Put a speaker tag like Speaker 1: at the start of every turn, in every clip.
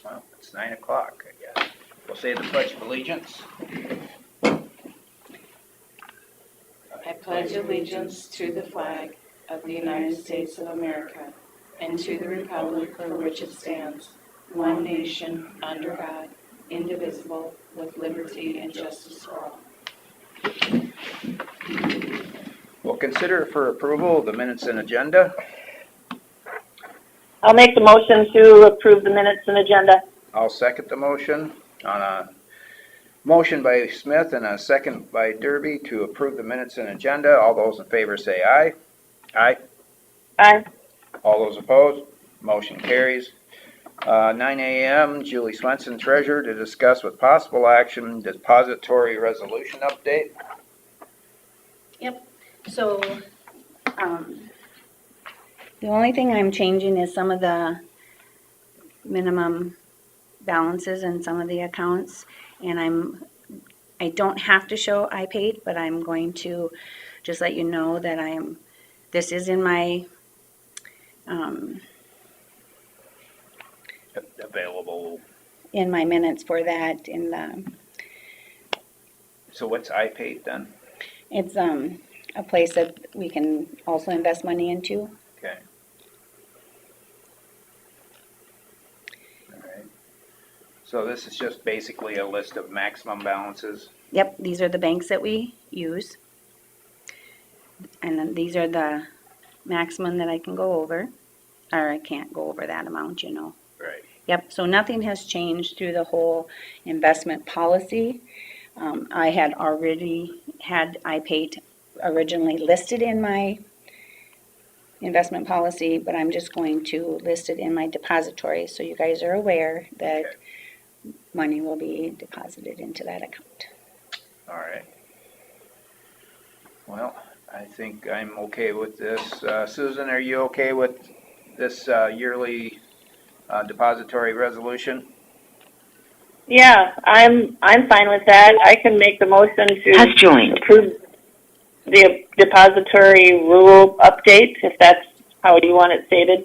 Speaker 1: Well, it's 9 o'clock, I guess. We'll say the Pledge of Allegiance.
Speaker 2: I pledge allegiance to the flag of the United States of America and to the republic for which it stands, one nation, under God, indivisible, with liberty and justice for all.
Speaker 1: We'll consider for approval the minutes and agenda.
Speaker 3: I'll make the motion to approve the minutes and agenda.
Speaker 1: I'll second the motion on a motion by Smith and a second by Derby to approve the minutes and agenda. All those in favor say aye. Aye.
Speaker 3: Aye.
Speaker 1: All those opposed? Motion carries. 9 a.m., Julie Swenson, treasurer, to discuss with possible action depository resolution update.
Speaker 4: Yep, so, the only thing I'm changing is some of the minimum balances in some of the accounts, and I don't have to show I paid, but I'm going to just let you know that this is in my,
Speaker 1: Available.
Speaker 4: in my minutes for that,
Speaker 1: So what's I paid then?
Speaker 4: it's, a place that we can also invest money into.
Speaker 1: Okay. All right. So this is just basically a list of maximum balances.
Speaker 4: Yep, these are the banks that we use. And then these are the maximum that I can go over, or I can't go over that amount, you know.
Speaker 1: Right.
Speaker 4: Yep, so nothing has changed through the whole investment policy. I had already had iPay originally listed in my investment policy, but I'm just going to list it in my depository, so you guys are aware that money will be deposited into that account.
Speaker 1: All right. Well, I think I'm okay with this. Susan, are you okay with this yearly depository resolution?
Speaker 3: Yeah, I'm fine with that. I can make the motion to approve the depository rule update, if that's how you want it stated.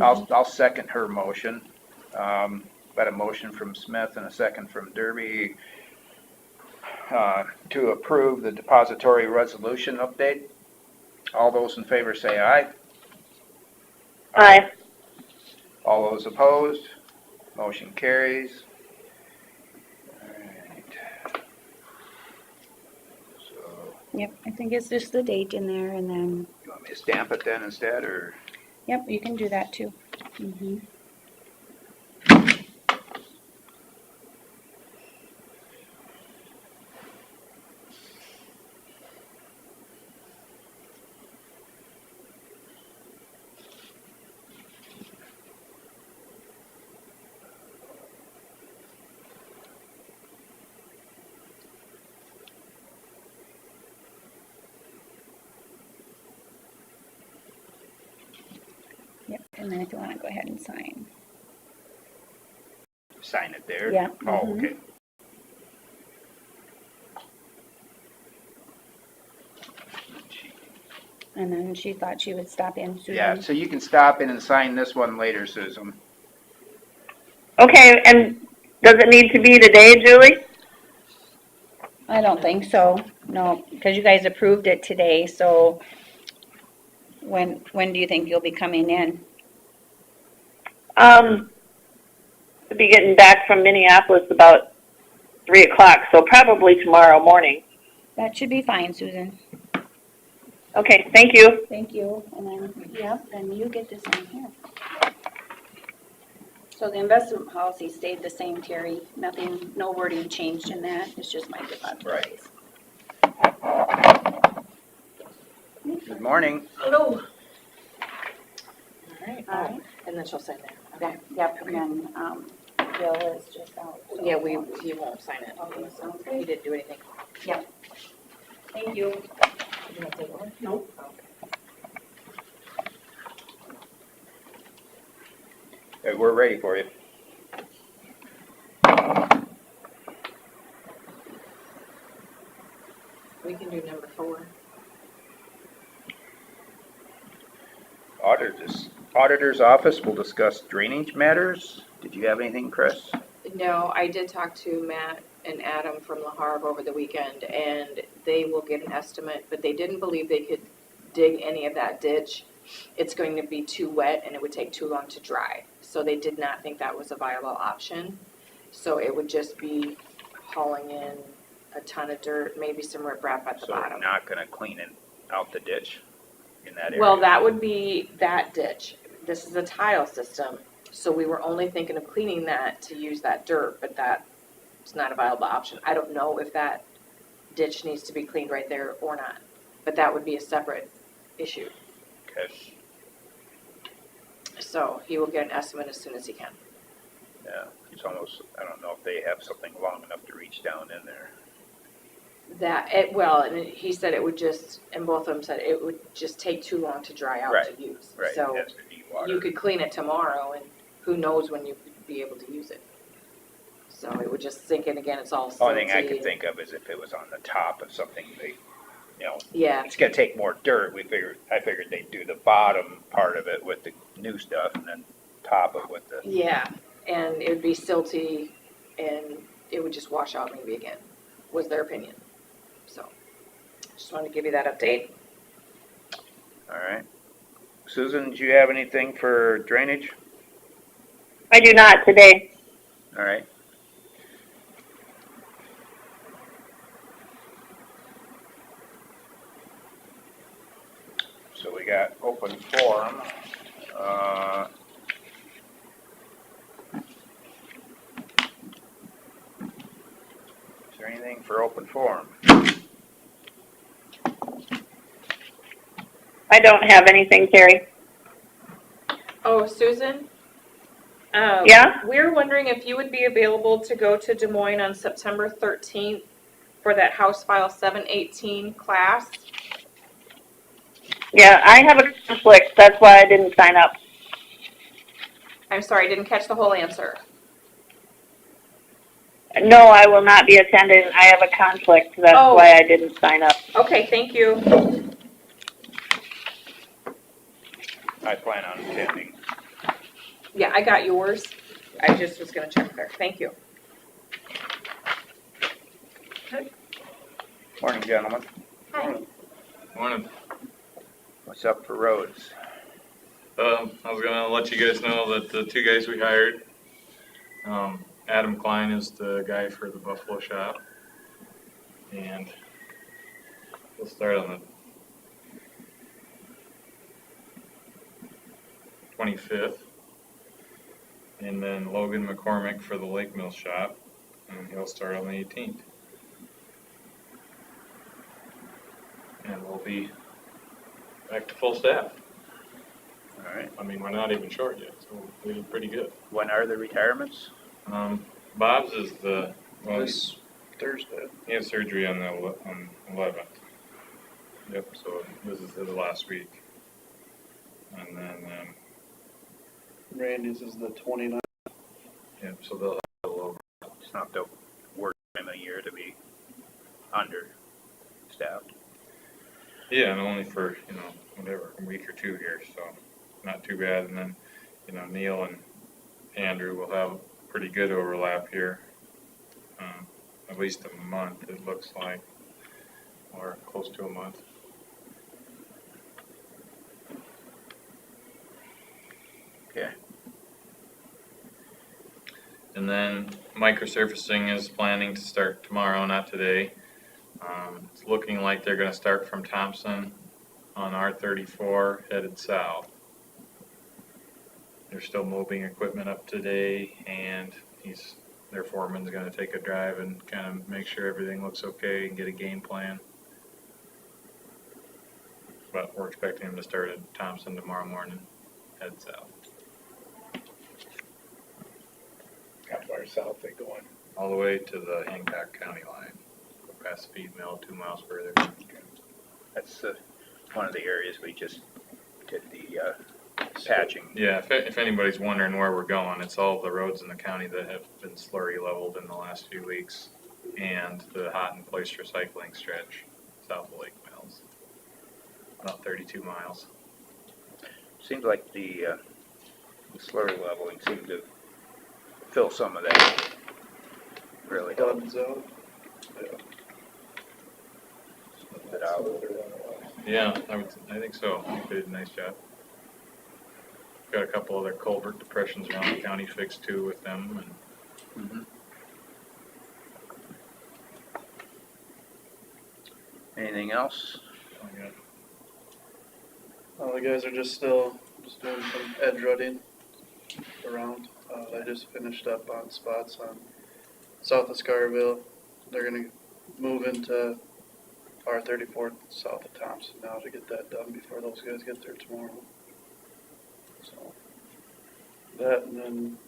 Speaker 1: I'll second her motion. Got a motion from Smith and a second from Derby to approve the depository resolution update. All those in favor say aye.
Speaker 3: Aye.
Speaker 1: All those opposed? Motion carries. All right. So,
Speaker 4: Yep, I think it's just the date in there, and then,
Speaker 1: you want me to stamp it then instead, or?
Speaker 4: yep, you can do that too. Mhm. Yep, and then if you want to go ahead and sign.
Speaker 1: Sign it there?
Speaker 4: Yeah.
Speaker 1: Oh,
Speaker 4: Mhm.
Speaker 1: okay.
Speaker 4: And then she thought she would stop in, Susan.
Speaker 1: Yeah, so you can stop in and sign this one later, Susan.
Speaker 3: Okay, and does it need to be today, Julie?
Speaker 4: I don't think so, no, because you guys approved it today, so when do you think you'll be coming in?
Speaker 3: I'll be getting back from Minneapolis about 3 o'clock, so probably tomorrow morning.
Speaker 4: That should be fine, Susan.
Speaker 3: Okay, thank you.
Speaker 4: Thank you, and then, yep, then you get this in here. So the investment policy stayed the same, Terry, nothing, no wording changed in that, it's just my depositories.
Speaker 1: Good morning.
Speaker 2: Hello. All right.
Speaker 4: All right.
Speaker 2: And then she'll sign there. Okay.
Speaker 4: Yep, and then, Bill is just out. so-
Speaker 2: Yeah, he won't sign it.
Speaker 4: Okay, sounds
Speaker 2: He
Speaker 4: great.
Speaker 2: didn't do anything.
Speaker 4: Yep. Thank you.
Speaker 2: Did you want to take one?
Speaker 4: Nope.
Speaker 1: Okay, we're ready for you.
Speaker 2: We can do number 4.
Speaker 1: Auditor's office will discuss drainage matters. Did you have anything, Chris?
Speaker 2: No, I did talk to Matt and Adam from La Harve over the weekend, and they will get an estimate, but they didn't believe they could dig any of that ditch. It's going to be too wet and it would take too long to dry. So they did not think that was a viable option. So it would just be hauling in a ton of dirt, maybe some riprap at the
Speaker 1: So we're
Speaker 2: bottom.
Speaker 1: not gonna clean it out the ditch in that area?
Speaker 2: Well, that would be that ditch. This is a tile system, so we were only thinking of cleaning that to use that dirt, but that's not a viable option. I don't know if that ditch needs to be cleaned right there or not, but that would be a separate issue.
Speaker 1: Okay,
Speaker 2: So he will get an estimate as soon as he can.
Speaker 1: yeah, it's almost, I don't know if they have something long enough to reach down in there.
Speaker 2: Well, and he said it would just, and both of them said it would just take too long to dry out to use.
Speaker 1: Right,
Speaker 2: So
Speaker 1: it has to be water.
Speaker 2: you could clean it tomorrow and who knows when you'd be able to use it. So it would just sink in again, it's all silty.
Speaker 1: Only thing I could think of is if it was on the top of something, they,
Speaker 2: Yeah,
Speaker 1: it's gonna take more dirt. I figured they'd do the bottom part of it with the new stuff and then top it with the,
Speaker 2: yeah, and it would be silty and it would just wash out maybe again, was their opinion. So, just wanted to give you that update.
Speaker 1: all right. Susan, do you have anything for drainage?
Speaker 3: I do not today.
Speaker 1: All right. So we got open forum. Is there anything for open forum?
Speaker 3: I don't have anything, Terry.
Speaker 2: Oh, Susan?
Speaker 3: Yeah?
Speaker 2: We're wondering if you would be available to go to Des Moines on September 13th for that House File 718 class.
Speaker 3: Yeah, I have a conflict. That's why I didn't sign up.
Speaker 2: I'm sorry, I didn't catch the whole answer.
Speaker 3: No, I will not be attending. I have a conflict. That's
Speaker 2: Oh.
Speaker 3: why I didn't sign up.
Speaker 2: Okay, thank you.
Speaker 1: I plan on attending.
Speaker 2: Yeah, I got yours. I just was gonna check there. Thank you.
Speaker 1: Morning, gentlemen.
Speaker 2: Hi.
Speaker 5: Morning.
Speaker 1: What's up for roads?
Speaker 5: I was gonna let you guys know that the two guys we hired, Adam Klein is the guy for the Buffalo shop. And we'll start on the 25th. And then Logan McCormick for the Lake Mill shop, and he'll start on the 18th. And we'll be back to full staff.
Speaker 1: All right.
Speaker 5: I mean, we're not even short yet, so we're doing pretty good.
Speaker 1: When are the retirements?
Speaker 5: Bob's is
Speaker 1: This Thursday.
Speaker 5: he had surgery on the 11th. Yep, so this is his last week. And then,
Speaker 6: Randy's is the 29th.
Speaker 5: yep, so they'll have a little,
Speaker 1: It's not the worst time of year to be understaffed.
Speaker 5: yeah, and only for, whatever, a week or two here, so not too bad. And then, Neil and Andrew will have pretty good overlap here. At least a month, it looks like, or close to a month.
Speaker 1: Okay.
Speaker 5: And then microsurfacing is planning to start tomorrow, not today. It's looking like they're gonna start from Thompson on R34 headed south. They're still moving equipment up today, and their foreman's gonna take a drive and kind of make sure everything looks okay and get a game plan. But we're expecting them to start at Thompson tomorrow morning, head south.
Speaker 6: How far south they going?
Speaker 5: All the way to the Hancock County line, go past the feed mill 2 miles further.
Speaker 1: That's one of the areas we just did the patching.
Speaker 5: Yeah, if anybody's wondering where we're going, it's all the roads in the county that have been slurry leveled in the last few weeks, and the hot and place recycling stretch south of Lake Mills, about 32 miles.
Speaker 1: Seems like the slurry leveling seemed to fill some of that. Really help
Speaker 6: Duds out.
Speaker 1: it out.
Speaker 5: Yeah, I think so. I think they did a nice job. Got a couple other culvert depressions around the county fixed too with them, and
Speaker 1: Mhm. Anything else?
Speaker 5: yeah.
Speaker 6: The guys are just still doing some edge rutting around. They just finished up on spots on south of Scarville. They're gonna move into R34 south of Thompson now to get that done before those guys get there tomorrow. So that, and then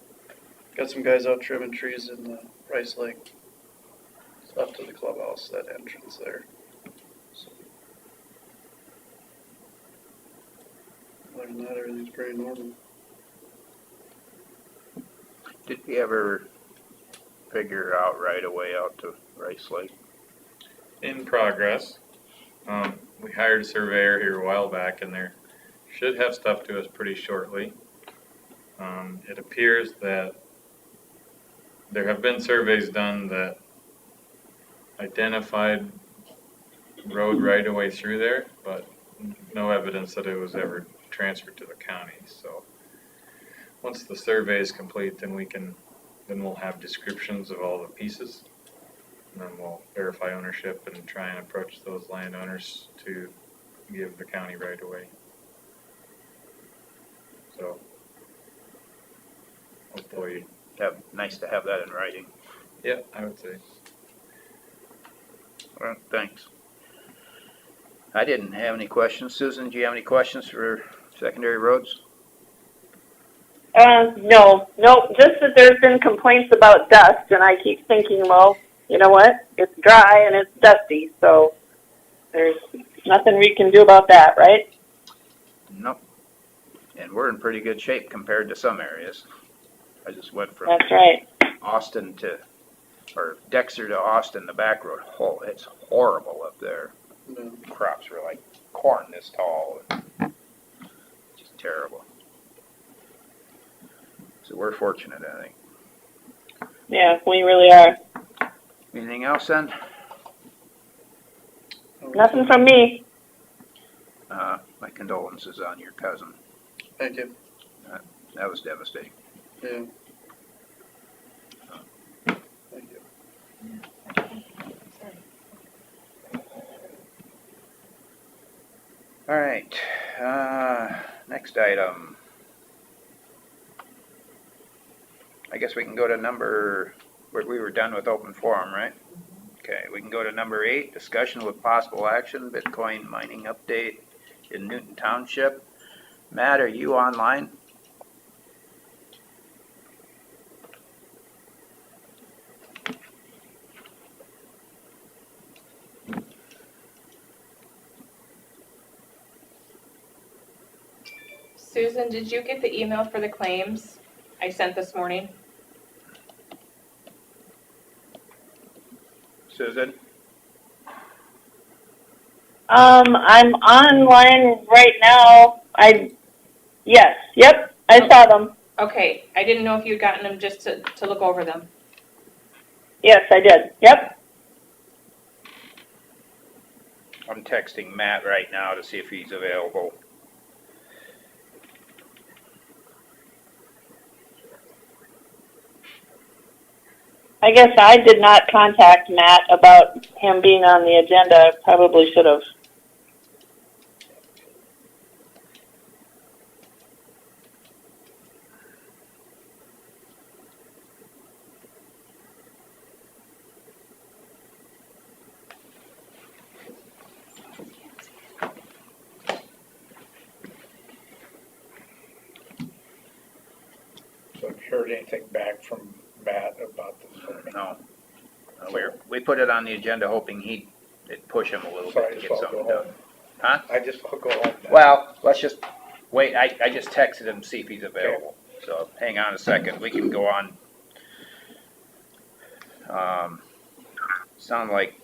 Speaker 6: got some guys out trimming trees in the Rice Lake up to the clubhouse, that entrance there. So, other than that, everything's pretty normal.
Speaker 1: Did we ever figure out right away out to Rice Lake?
Speaker 5: In progress. We hired a surveyor here a while back, and they should have stuff to us pretty shortly. It appears that there have been surveys done that identified road right away through there, but no evidence that it was ever transferred to the county. So once the survey is complete, then we'll have descriptions of all the pieces. And then we'll verify ownership and try and approach those landowners to give the county right away. So hopefully,
Speaker 1: Nice to have that in writing.
Speaker 5: yeah, I would say.
Speaker 1: Well, thanks. I didn't have any questions. Susan, do you have any questions for secondary roads?
Speaker 3: No, just that there's been complaints about dust, and I keep thinking, well, you know what? It's dry and it's dusty, so there's nothing we can do about that, right?
Speaker 1: Nope. And we're in pretty good shape compared to some areas. I just went from
Speaker 3: That's right.
Speaker 1: Austin or Dexter to Austin, the back road. Oh, it's horrible up there.
Speaker 6: Yeah.
Speaker 1: Crops were like corn this tall. Just terrible. So we're fortunate, I think.
Speaker 3: Yeah, we really are.
Speaker 1: Anything else then?
Speaker 3: Nothing from me.
Speaker 1: My condolences on your cousin.
Speaker 6: Thank you.
Speaker 1: That was devastating.
Speaker 6: Yeah. Thank you.
Speaker 1: All right, next item. I guess we can go to we were done with open forum, right? Okay, we can go to number 8, discussion with possible action, Bitcoin mining update in Newton Township. Matt, are you online?
Speaker 2: Susan, did you get the email for the claims I sent this morning?
Speaker 1: Susan?
Speaker 3: I'm online right now. Yes, yep, I saw them.
Speaker 2: Okay, I didn't know if you'd gotten them just to look over them.
Speaker 3: Yes, I did. Yep.
Speaker 1: I'm texting Matt right now to see if he's available.
Speaker 3: I guess I did not contact Matt about him being on the agenda. Probably should have.
Speaker 7: So have you heard anything back from Matt about this?
Speaker 1: No. We put it on the agenda hoping it'd push him a little
Speaker 7: Sorry,
Speaker 1: bit to
Speaker 7: just
Speaker 1: get
Speaker 7: I'll go
Speaker 1: something done.
Speaker 7: home.
Speaker 1: Huh?
Speaker 7: I just, I'll go home now.
Speaker 1: Well, let's just wait. I just texted him to see if he's available. So hang on a second. We can go on. Sound like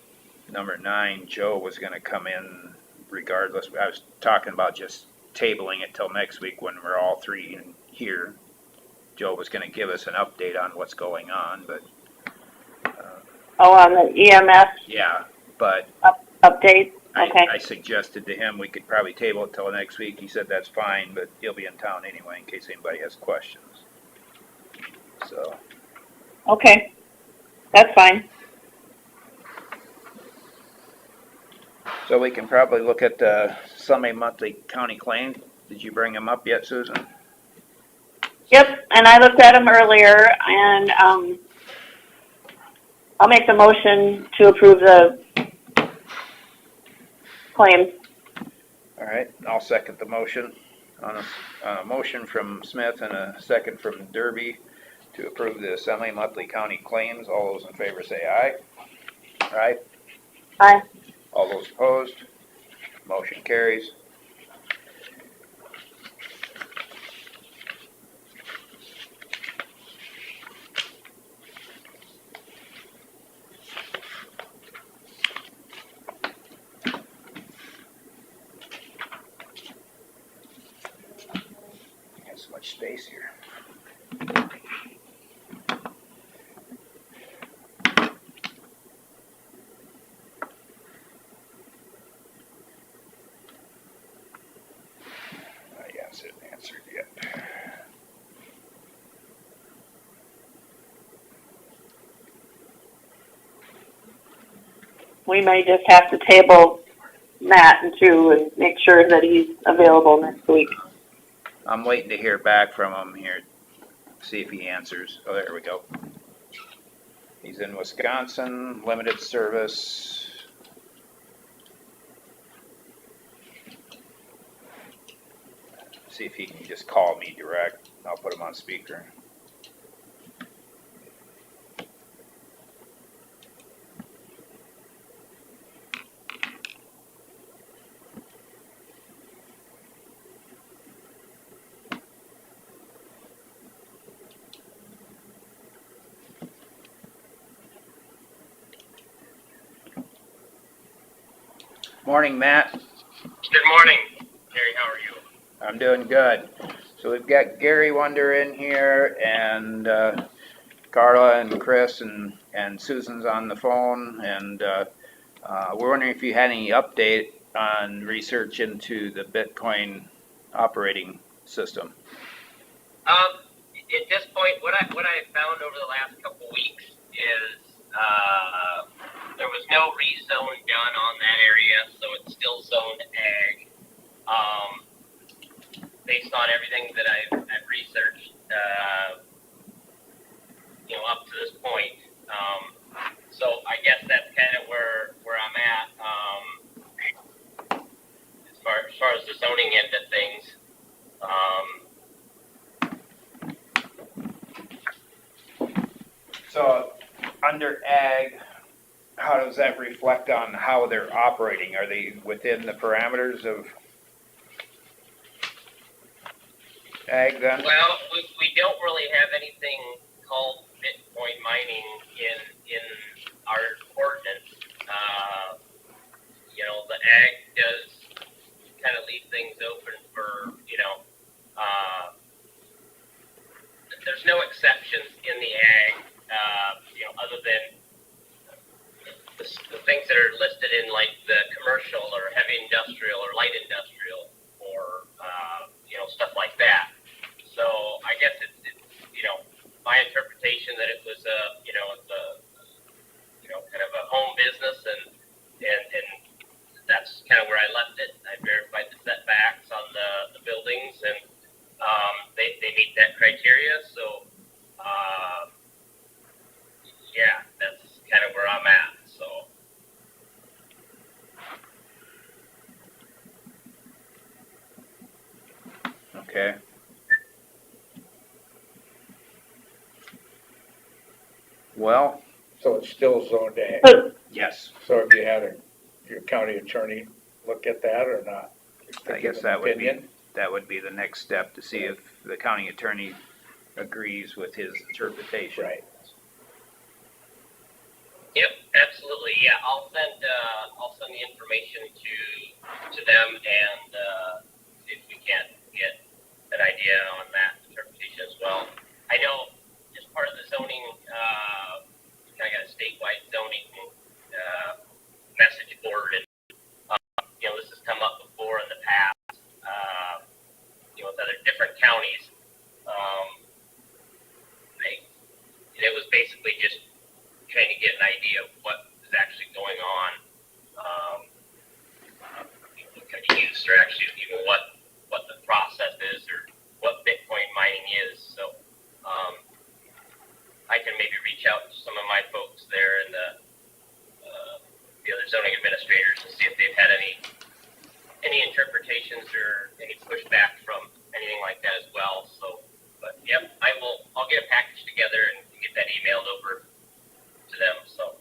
Speaker 1: number 9, Joe was going to come in regardless. I was talking about just tabling it till next week when we're all three in here Joe was gonna give us an update on what's going on, but,
Speaker 3: Oh, on the EMS
Speaker 1: yeah, but
Speaker 3: update? Okay.
Speaker 1: I suggested to him we could probably table it till next week. He said that's fine, but he'll be in town anyway in case anybody has questions. So,
Speaker 3: Okay. That's fine.
Speaker 1: so we can probably look at the semi-monthly county claim. Did you bring them up yet, Susan?
Speaker 3: Yep, and I looked at them earlier, and I'll make the motion to approve the claims.
Speaker 1: All right, I'll second the motion. On a motion from Smith and a second from Derby to approve the semi-monthly county claims. All those in favor say aye. Aye.
Speaker 3: Aye.
Speaker 1: All those opposed? Motion carries. Got so much space here. Yes, it answered yet.
Speaker 3: We may just have to table Matt and make sure that he's available next week.
Speaker 1: I'm waiting to hear back from him here, see if he answers. Oh, there we go. He's in Wisconsin, limited service. See if he can just call me direct. I'll put him on speaker. Morning, Matt.
Speaker 8: Good morning, Gary. How are you?
Speaker 1: I'm doing good. So we've got Gary Wonder in here, and Carla and Chris and Susan's on the phone, and we're wondering if you had any update on research into the Bitcoin operating system.
Speaker 8: At this point, what I found over the last couple weeks is there was no rezone done on that area, so it's still zoned ag. Based on everything that I've researched, up to this point. So I guess that's kind of where I'm at as far as the zoning end of things.
Speaker 1: So under ag, how does that reflect on how they're operating? Are they within the parameters of ag then?
Speaker 8: Well, we don't really have anything called Bitcoin mining in our ordinance. The ag does kind of leave things open for, there's no exceptions in the ag, other than the things that are listed in like the commercial or heavy industrial or light industrial or, stuff like that. So I guess it's my interpretation that it was kind of a home business and that's kind of where I left it. I verified the setbacks on the buildings and they meet that criteria. So that's kind of where I'm at. So.
Speaker 1: Okay. Well,
Speaker 7: So it's still zoned ag.
Speaker 1: yes,
Speaker 7: So have you had your county attorney look at that or not?
Speaker 1: I guess
Speaker 7: Give
Speaker 1: that
Speaker 7: an
Speaker 1: would be,
Speaker 7: opinion?
Speaker 1: that would be the next step to see if the county attorney agrees with his interpretation.
Speaker 7: Right.
Speaker 8: Yep, absolutely. Yeah, I'll send the information to them and see if we can't get an idea on that interpretation as well. I know as part of the zoning, I got a statewide zoning message board, and this has come up before in the past. With other different counties. It was basically just trying to get an idea of what is actually going on. What can be used, or actually even what the process is, or what Bitcoin mining is. So I can maybe reach out to some of my folks there and the other zoning administrators and see if they've had any interpretations or any pushback from anything like that as well. So, but yep, I'll get a package together and get that emailed over to them. So.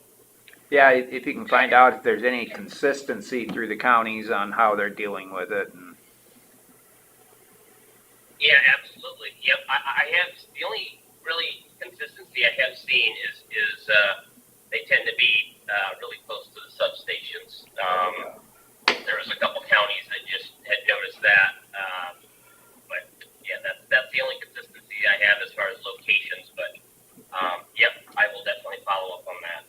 Speaker 1: Yeah, if you can find out if there's any consistency through the counties on how they're dealing with it. And
Speaker 8: Yeah, absolutely. Yep, I have, the only really consistency I have seen is they tend to be really close to the substations. There was a couple counties that just had noticed that, but yeah, that's the only consistency I have as far as locations. But yep, I will definitely follow up on that.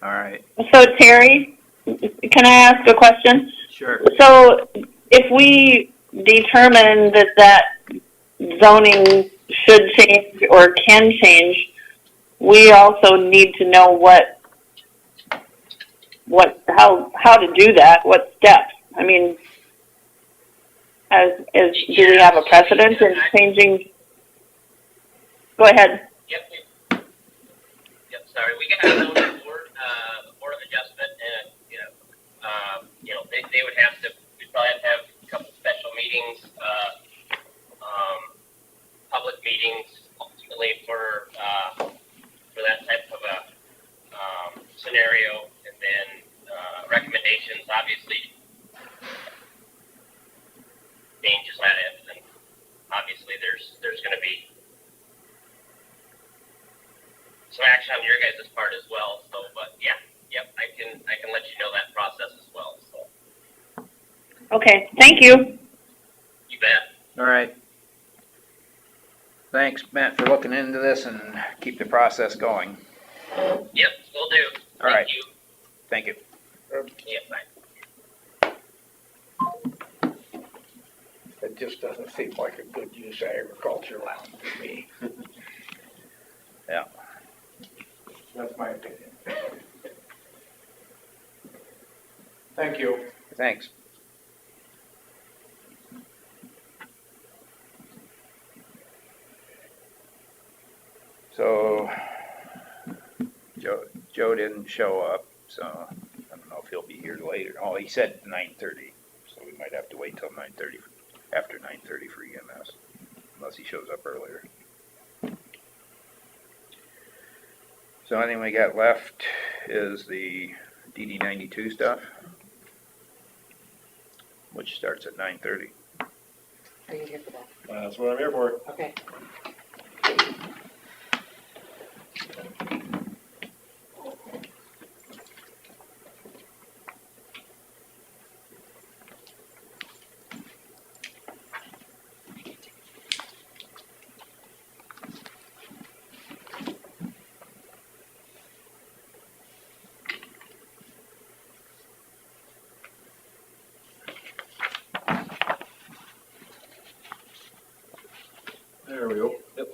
Speaker 1: all right,
Speaker 3: So Terry, can I ask a question?
Speaker 1: sure.
Speaker 3: So if we determine that zoning should change or can change, we also need to know how to do that, what steps. I mean, do we have a precedent in changing? Go ahead.
Speaker 8: Yep. Sorry, we got a zoning board of adjustment, and they would have to. We'd probably have to have a couple special meetings, public meetings, ultimately for that type of a scenario, and then recommendations. Obviously, changes that in, and obviously there's going to be some action on your guys' part as well. So, but yeah, yep, I can let you know that process as well. So.
Speaker 3: Okay, thank you.
Speaker 8: You bet.
Speaker 1: All right. Thanks, Matt, for looking into this and keep the process going.
Speaker 8: Yep, will do.
Speaker 1: All right.
Speaker 8: Thank you.
Speaker 1: Thank you.
Speaker 8: Yeah, bye.
Speaker 7: It just doesn't seem like a good use of agricultural land to me.
Speaker 1: Yeah.
Speaker 7: That's my opinion. Thank you.
Speaker 1: Thanks. So, Joe didn't show up, so I don't know if he'll be here later. Oh, he said 9:30, so we might have to wait till 9:30, after 9:30 for EMS, unless he shows up earlier. So only thing we got left is the DD 92 stuff, which starts at 9:30.
Speaker 9: Are you here for that?
Speaker 5: That's what I'm here for.
Speaker 9: Okay.
Speaker 5: There we go. Yep.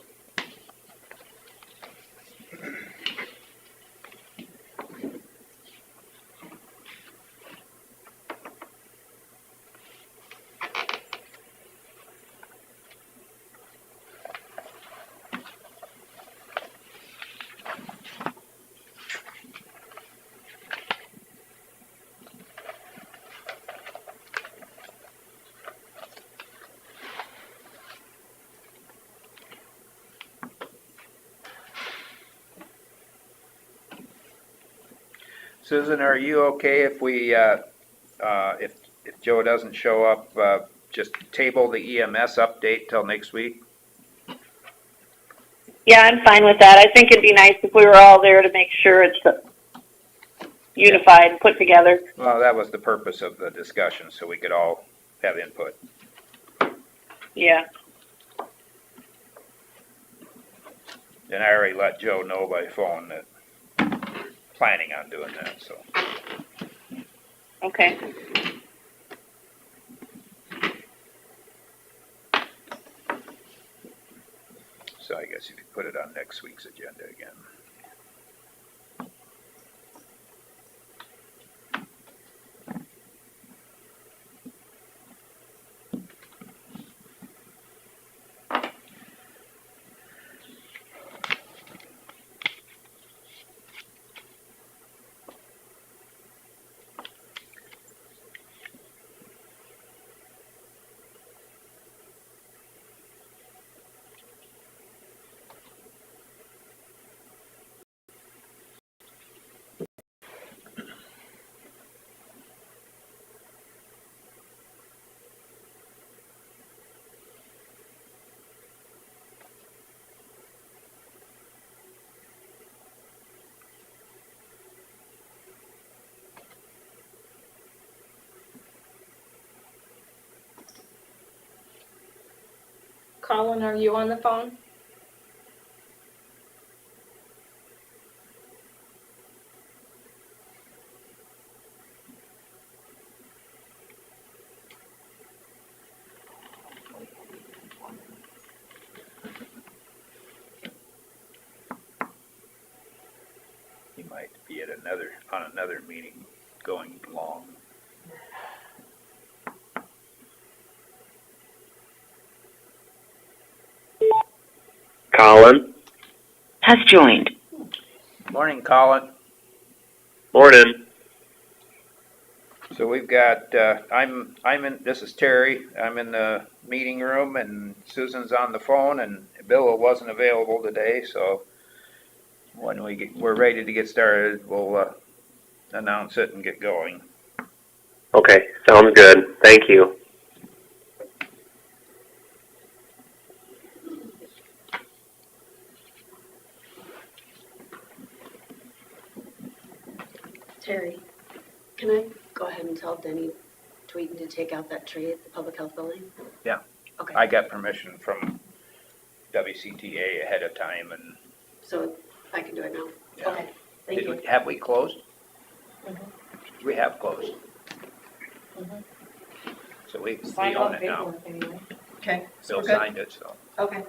Speaker 1: Susan, are you okay if we, if Joe doesn't show up, just table the EMS update till next week?
Speaker 3: Yeah, I'm fine with that. I think it'd be nice if we were all there to make sure it's unified, put together.
Speaker 1: Well, that was the purpose of the discussion, so we could all have input.
Speaker 3: Yeah.
Speaker 1: And I already let Joe know by phone that planning on doing that, so.
Speaker 3: Okay.
Speaker 1: So I guess you could put it on next week's agenda again.
Speaker 2: Colin, are you on the phone?
Speaker 1: He might be at on another meeting going long.
Speaker 10: Colin has joined.
Speaker 1: Morning, Colin.
Speaker 10: Morning.
Speaker 1: So we've got, this is Terry. I'm in the meeting room and Susan's on the phone and Bill wasn't available today, so when we're ready to get started, we'll, announce it and get going.
Speaker 10: Okay, sounds good. Thank you.
Speaker 9: Terry, can I go ahead and tell Denny Tweeten to take out that tree at the public health building?
Speaker 1: Yeah.
Speaker 9: Okay,
Speaker 1: I got permission from WCTA ahead of time and.
Speaker 9: so I can do it now?
Speaker 1: Yeah.
Speaker 9: Okay, thank you.
Speaker 1: Have we closed?
Speaker 2: Mhm.
Speaker 1: We have closed.
Speaker 2: Mhm.
Speaker 1: So we
Speaker 2: Signed all
Speaker 1: own
Speaker 2: the
Speaker 1: it now.
Speaker 2: paperwork anyway. Okay, so
Speaker 1: Bill
Speaker 2: we're good.
Speaker 1: signed it, so.
Speaker 2: Okay.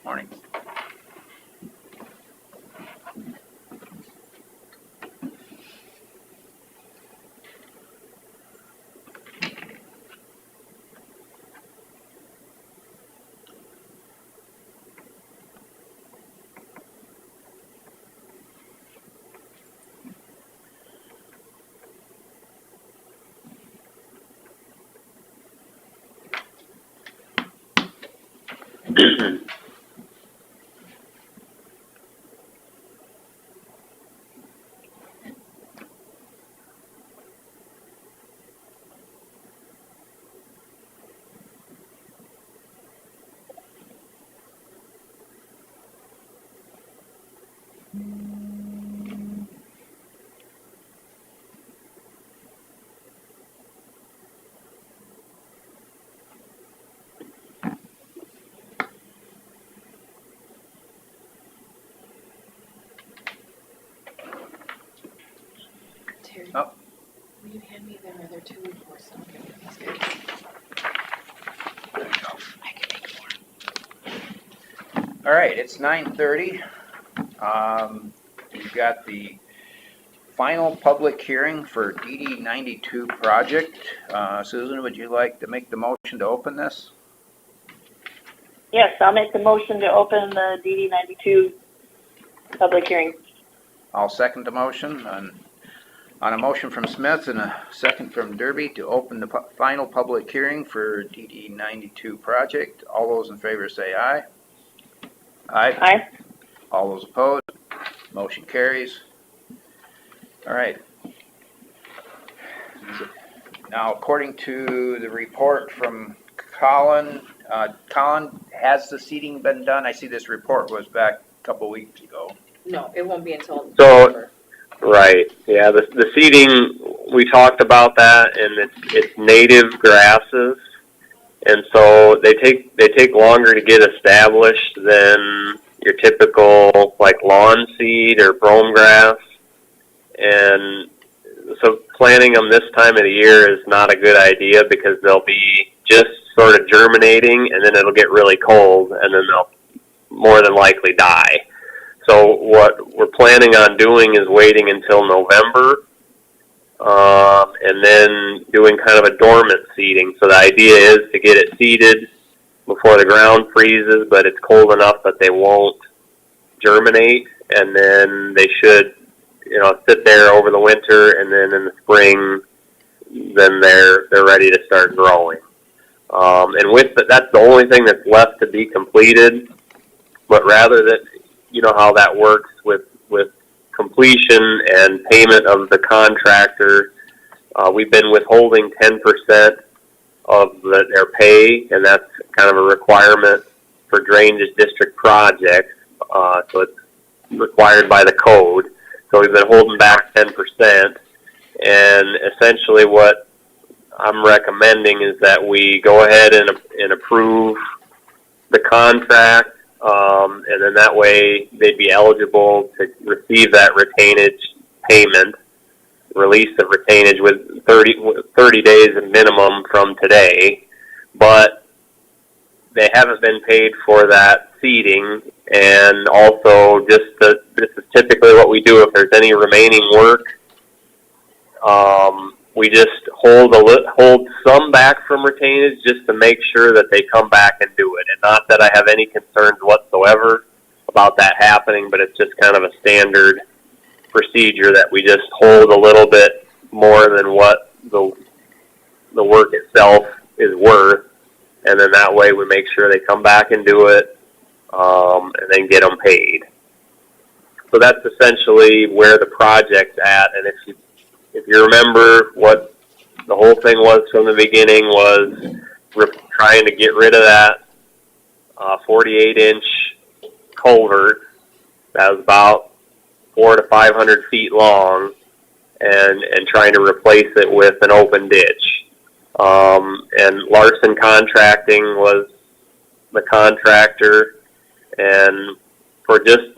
Speaker 1: Morning.
Speaker 2: Terry,
Speaker 1: Oh.
Speaker 2: will you hand me them other two reports? I'll give you these guys.
Speaker 1: There you go.
Speaker 2: I can make more.
Speaker 1: All right, it's 9:30. We've got the final public hearing for DD 92 project. Susan, would you like to make the motion to open this?
Speaker 3: Yes, I'll make the motion to open the DD 92 public hearing.
Speaker 1: I'll second the motion on a motion from Smith and a second from Derby to open the final public hearing for DD 92 project. All those in favor say aye. Aye.
Speaker 3: Aye.
Speaker 1: All those opposed, motion carries. All right. Now, according to the report from Colin, has the seating been done? I see this report was back a couple weeks ago.
Speaker 2: No, it won't be until
Speaker 10: So-
Speaker 2: November.
Speaker 10: Right, yeah, the seeding, we talked about that, and it's native grasses. And so they take longer to get established than your typical like lawn seed or brome grass. And so planting them this time of the year is not a good idea because they'll be just sort of germinating and then it'll get really cold and then they'll more than likely die. So what we're planning on doing is waiting until November, and then doing kind of a dormant seeding. So the idea is to get it seeded before the ground freezes, but it's cold enough that they won't germinate, and then they should, sit there over the winter, and then in the spring, then they're ready to start growing. And that's the only thing that's left to be completed. But rather that, how that works with completion and payment of the contractor. We've been withholding 10% of their pay, and that's kind of a requirement for drainage district projects. So it's required by the code. So we've been holding back 10%. And essentially what I'm recommending is that we go ahead and approve the contract. And then that way they'd be eligible to receive that retainage payment, release of retainage with 30 days minimum from today, but they haven't been paid for that seeding. And also this is typically what we do if there's any remaining work. We just hold some back from retainage just to make sure that they come back and do it. And not that I have any concerns whatsoever about that happening, but it's just kind of a standard procedure that we just hold a little bit more than what the work itself is worth. And then that way we make sure they come back and do it, and then get them paid. So that's essentially where the project's at. And if you remember what the whole thing was from the beginning was trying to get rid of that 48-inch culvert that was about 400 to 500 feet long and trying to replace it with an open ditch. And Larson Contracting was the contractor, and for just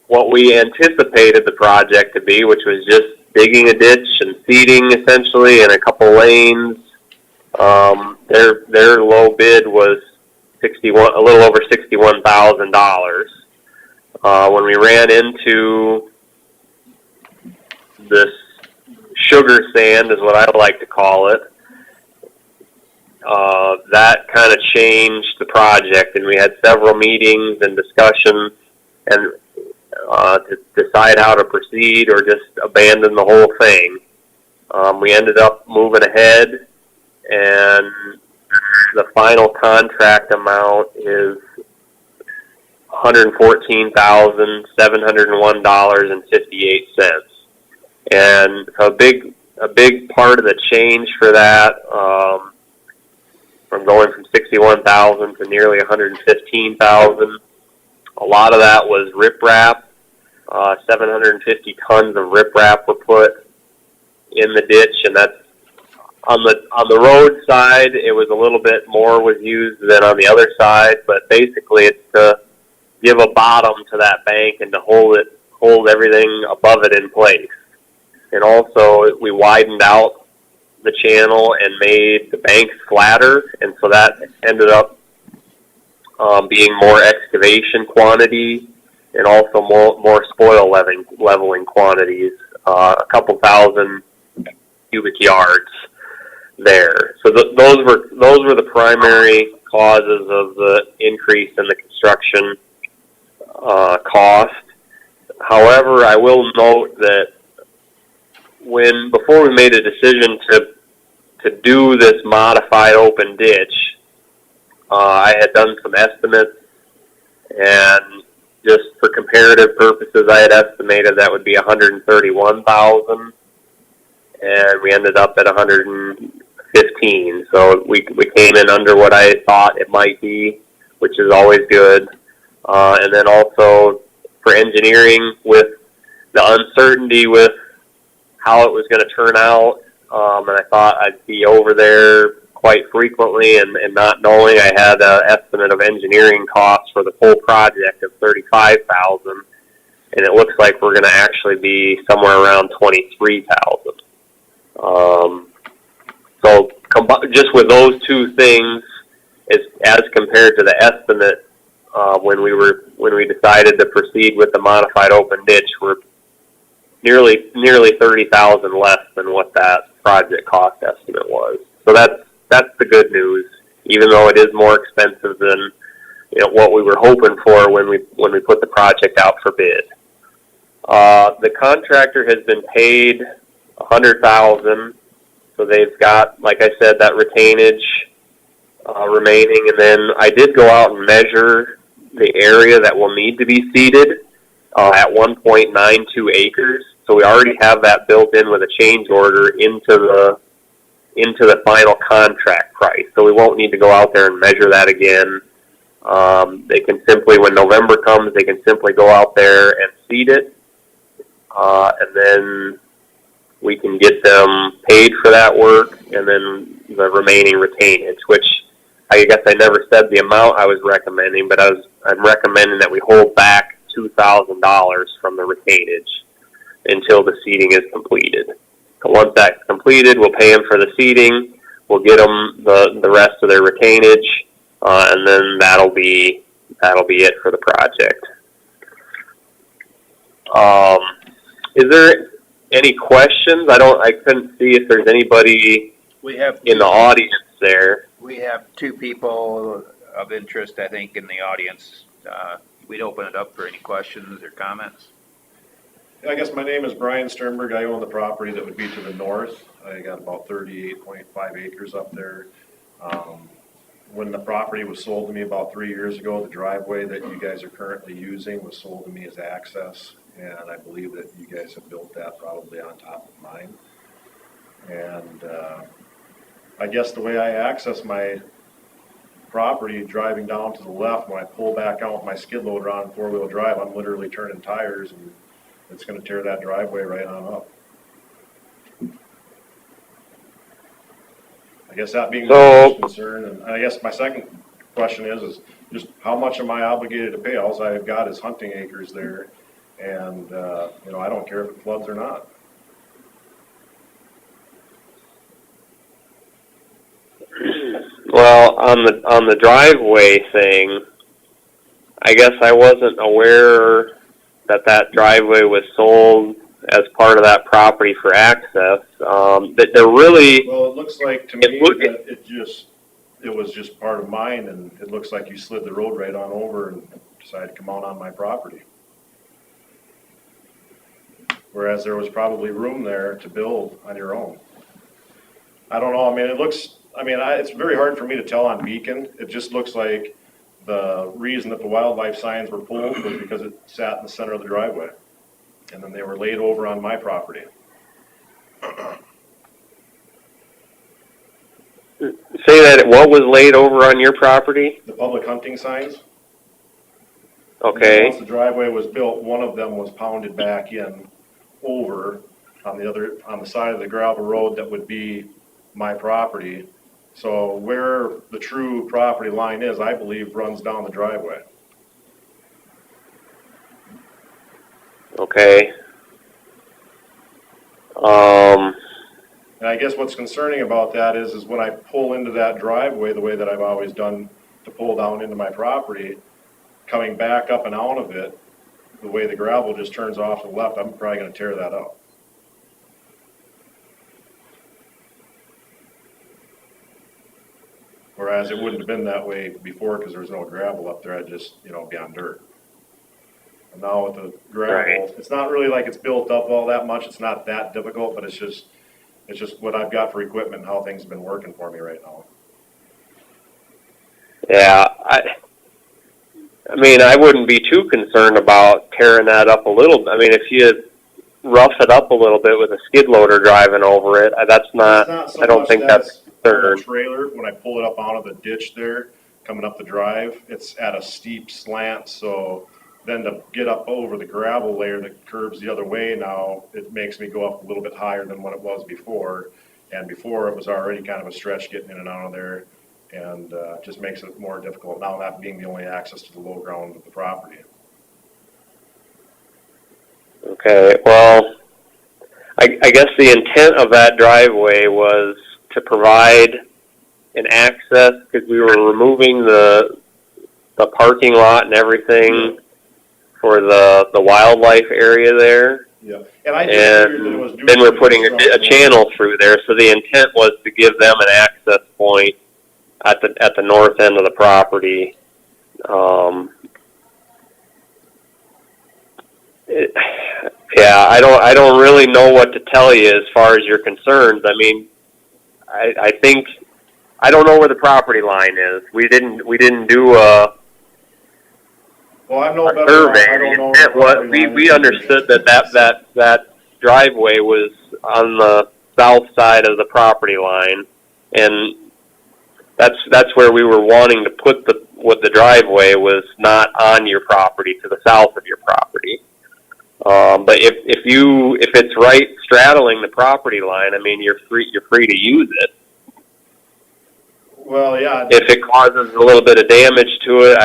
Speaker 10: what we anticipated the project to be, which was just digging a ditch and seeding essentially and a couple lanes. Their low bid was a little over $61,000. When we ran into this sugar sand, is what I like to call it, that kind of changed the project, and we had several meetings and discussions and to decide how to proceed or just abandon the whole thing. We ended up moving ahead, and the final contract amount is $114,701.58. And so a big part of the change for that, from going from 61,000 to nearly 115,000, a lot of that was riprap. 750 tons of riprap were put in the ditch, and that's on the road side. It was a little bit more was used than on the other side, but basically it's to give a bottom to that bank and to hold everything above it in place. and also we widened out the channel and made the banks flatter, and so that ended up being more excavation quantity and also more spoil leveling quantities, a couple thousand cubic yards there. So those were the primary causes of the increase in the construction cost. However, I will note that before we made a decision to do this modified open ditch, I had done some estimates, and just for comparative purposes, I had estimated that would be $131,000, and we ended up at $115,000. So we came in under what I thought it might be, which is always good. And then also for engineering, with the uncertainty with how it was going to turn out, and I thought I'd be over there quite frequently, and not knowing, I had an estimate of engineering costs for the full project of $35,000, and it looks like we're going to actually be somewhere around $23,000. So just with those two things, as compared to the estimate when we decided to proceed with the modified open ditch, we're nearly $30,000 less than what that project cost estimate was. So that's the good news, even though it is more expensive than what we were hoping for when we put the project out for bid. The contractor has been paid $100,000, so they've got, like I said, that retainage remaining. And then I did go out and measure the area that will need to be seeded at 1.92 acres. So we already have that built in with a change order into the final contract price. So we won't need to go out there and measure that again. They can simply, when November comes, they can simply go out there and seed it, and then we can get them paid for that work, and then the remaining retainage, which I guess I never said the amount I was recommending, but I'm recommending that we hold back $2,000 from the retainage until the seeding is completed. So once that's completed, we'll pay them for the seeding, we'll get them the rest of their retainage, and then that'll be it for the project. Is there any questions? I couldn't see if there's anybody in the audience there.
Speaker 1: We have two people of interest, I think, in the audience. We'd open it up for any questions or comments.
Speaker 11: I guess my name is Brian Sternberg. I own the property that would be to the north. I got about 38.5 acres up there. When the property was sold to me about 3 years ago, the driveway that you guys are currently using was sold to me as access, and I believe that you guys have built that probably on top of mine. And I guess the way I access my property, driving down to the left, when I pull back out with my skid loader on four-wheel drive, I'm literally turning tires, and it's going to tear that driveway right on up. I guess that being my first concern, and I guess my second question is just how much am I obligated to pay? All I've got is hunting acres there, and I don't care if it floods or not.
Speaker 10: Well, on the driveway thing, I guess I wasn't aware that driveway was sold as part of that property for access. That they're really...
Speaker 11: Well, it looks like to me that it was just part of mine, and it looks like you slid the road right on over and decided to come out on my property. Whereas there was probably room there to build on your own. I don't know, it's very hard for me to tell on Beacon. It just looks like the reason that the wildlife signs were pulled was because it sat in the center of the driveway. And then they were laid over on my property.
Speaker 10: Say that what was laid over on your property?
Speaker 11: The public hunting signs.
Speaker 10: Okay.
Speaker 11: Once the driveway was built, one of them was pounded back in over on the side of the gravel road that would be my property. So where the true property line is, I believe, runs down the driveway.
Speaker 10: Okay.
Speaker 11: And I guess what's concerning about that is when I pull into that driveway, the way that I've always done to pull down into my property, coming back up and out of it, the way the gravel just turns off to the left, I'm probably gonna tear that up. Whereas it wouldn't have been that way before because there was no gravel up there, I'd just, be on dirt. And now with the gravel,
Speaker 10: Right.
Speaker 11: it's not really like it's built up all that much, it's not that difficult, but it's just what I've got for equipment and how things have been working for me right now.
Speaker 10: Yeah, I mean, I wouldn't be too concerned about tearing that up a little. I mean, if you rough it up a little bit with a skid loader driving over it, that's not.
Speaker 11: It's not so
Speaker 10: I don't
Speaker 11: much
Speaker 10: think
Speaker 11: that
Speaker 10: that's
Speaker 11: it's
Speaker 10: a
Speaker 11: on the
Speaker 10: concern.
Speaker 11: trailer, when I pull it up out of the ditch there, coming up the drive, it's at a steep slant, so then to get up over the gravel layer that curves the other way now, it makes me go up a little bit higher than what it was before. And before, it was already kind of a stretch getting in and out of there, and just makes it more difficult now, that being the only access to the low ground of the property.
Speaker 10: Okay, well, I guess the intent of that driveway was to provide an access, because we were removing the parking lot and everything for the wildlife area there.
Speaker 11: Yeah, and I just figured that it
Speaker 10: And
Speaker 11: was due
Speaker 10: then
Speaker 11: to
Speaker 10: we're
Speaker 11: the
Speaker 10: putting a
Speaker 11: construction.
Speaker 10: channel through there, so the intent was to give them an access point at the north end of the property. Yeah, I don't really know what to tell you as far as your concerns. I mean, I think I don't know where the property line is. We didn't do a
Speaker 11: Well, I'm no better.
Speaker 10: survey.
Speaker 11: I
Speaker 10: The
Speaker 11: don't know
Speaker 10: intent
Speaker 11: the
Speaker 10: was
Speaker 11: property line
Speaker 10: we
Speaker 11: is either.
Speaker 10: understood that driveway was on the south side of the property line, and that's where we were wanting to put the driveway was not on your property, to the south of your property. But if it's right straddling the property line, I mean, you're free to use it.
Speaker 11: Well, yeah.
Speaker 10: If it causes a little bit of damage to it,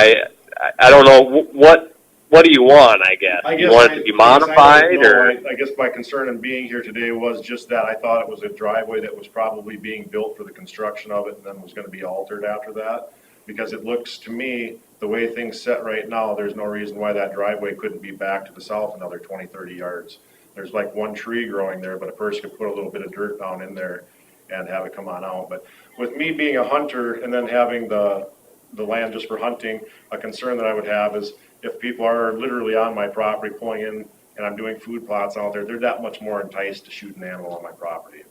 Speaker 10: I don't know what do you want? I guess you want it to be modified, or
Speaker 11: I guess my concern in being here today was just that I thought it was a driveway that was probably being built for the construction of it and then was going to be altered after that. Because it looks to me, the way things set right now, there's no reason why that driveway couldn't be back to the south another 20, 30 yards. There's like one tree growing there, but a person could put a little bit of dirt down in there and have it come on out. But with me being a hunter and then having the land just for hunting, a concern that I would have is if people are literally on my property pulling in and I'm doing food plots out there, they're that much more enticed to shoot an animal on my property.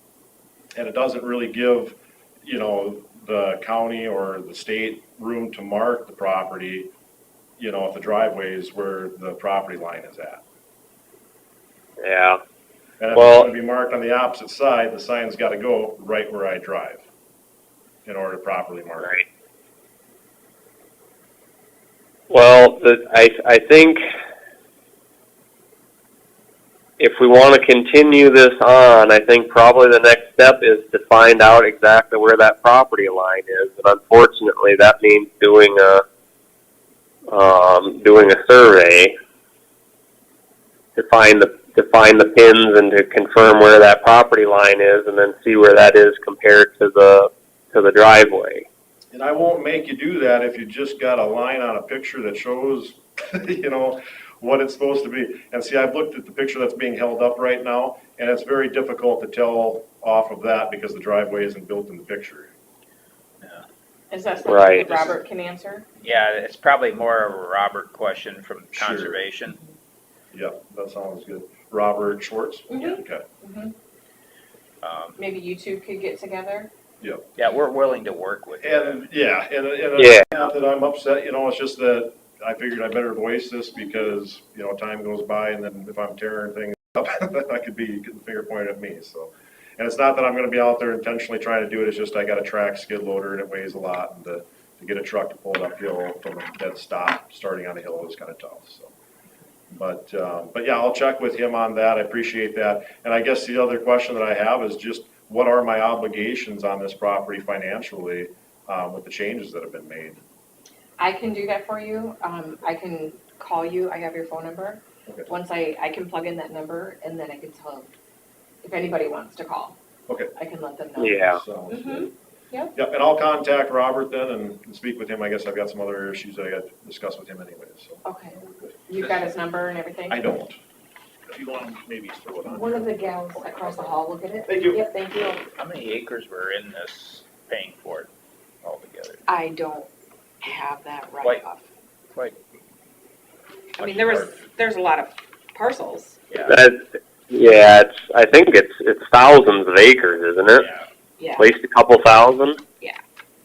Speaker 11: And it doesn't really give, the county or the state room to mark the property, if the driveway is where the property line is at.
Speaker 10: yeah.
Speaker 11: And if
Speaker 10: Well-
Speaker 11: it's gonna be marked on the opposite side, the sign's gotta go right where I drive in order to properly mark it.
Speaker 10: Right. Well, I think if we want to continue this on, I think probably the next step is to find out exactly where that property line is. And unfortunately, that means doing a survey to find the pins and to confirm where that property line is, and then see where that is compared to the driveway.
Speaker 11: And I won't make you do that if you just got a line on a picture that shows, what it's supposed to be. And see, I've looked at the picture that's being held up right now, and it's very difficult to tell off of that because the driveway isn't built in the picture.
Speaker 2: Is that something
Speaker 10: Right.
Speaker 2: that Robert can answer?
Speaker 1: Yeah, it's probably more of a Robert question from
Speaker 11: Sure.
Speaker 1: conservation.
Speaker 11: Yep, that sounds good. Robert Schwartz?
Speaker 2: Mhm.
Speaker 11: Okay.
Speaker 2: Maybe you two could get together?
Speaker 1: Yeah, we're willing to work with you.
Speaker 11: And, yeah, and
Speaker 10: Yeah.
Speaker 11: not that I'm upset, it's just that I figured I better voice this because, time goes by and then if I'm tearing things up, then I could be getting the finger pointed at me, so. And it's not that I'm gonna be out there intentionally trying to do it, it's just I got a track skid loader and it weighs a lot, and to get a truck to pull it uphill from a dead stop, starting on a hill is kinda tough, so. But yeah, I'll check with him on that, I appreciate that. And I guess the other question that I have is just, what are my obligations on this property financially, with the changes that have been made?
Speaker 2: I can do that for you. I can call you. I have your phone number.
Speaker 11: Okay.
Speaker 2: Once I can plug in that number and then I can tell if anybody wants to call.
Speaker 11: Okay.
Speaker 2: I can let them know.
Speaker 10: Yeah.
Speaker 11: Sounds
Speaker 2: Mhm.
Speaker 11: good.
Speaker 2: Yep.
Speaker 11: Yep, and I'll contact Robert then and speak with him. I guess I've got some other issues I got to discuss with him anyway, so.
Speaker 2: Okay. You've got his number and everything?
Speaker 11: I don't. If you want, maybe throw it on.
Speaker 2: One of the gals across the hall will get it.
Speaker 11: Thank you.
Speaker 2: Yep, thank you.
Speaker 1: How many acres were in this paying for it altogether?
Speaker 2: I don't have that right
Speaker 1: Quite.
Speaker 2: off.
Speaker 1: Quite,
Speaker 2: I mean, there's a lot of parcels.
Speaker 1: yeah,
Speaker 10: Yeah, I think it's thousands of acres, isn't it?
Speaker 1: yeah.
Speaker 2: Yeah,
Speaker 10: At least a couple thousand.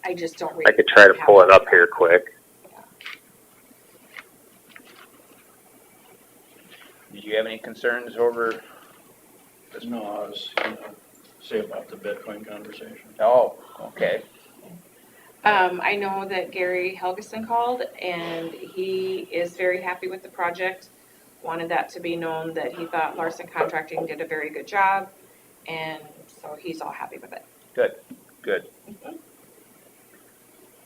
Speaker 2: I just don't.
Speaker 10: I could try to pull it up here quick.
Speaker 1: Did you have any concerns over this?
Speaker 7: No, I was gonna say about the Bitcoin conversation.
Speaker 1: Oh, okay.
Speaker 2: I know that Gary Helgeson called and he is very happy with the project. Wanted that to be known that he thought Larson Contracting did a very good job. And so he's all happy with it.
Speaker 1: Good. And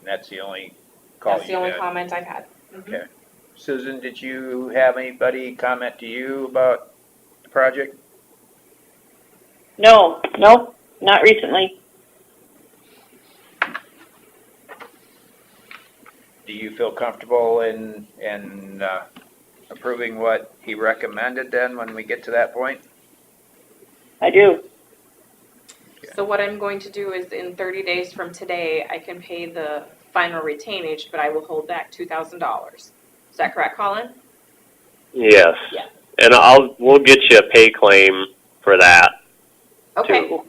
Speaker 1: that's the only call
Speaker 2: That's the
Speaker 1: you
Speaker 2: only
Speaker 1: had?
Speaker 2: comment I've had.
Speaker 1: Okay. Susan, did you have anybody comment to you about the project?
Speaker 3: No, nope, not recently.
Speaker 1: Do you feel comfortable in approving what he recommended then when we get to that point?
Speaker 3: I do.
Speaker 2: So what I'm going to do is in 30 days from today, I can pay the final retainage, but I will hold back $2,000. Is that correct, Colin?
Speaker 10: Yes.
Speaker 2: Yeah.
Speaker 10: And we'll get you a pay claim for that.
Speaker 2: Okay.
Speaker 10: Too.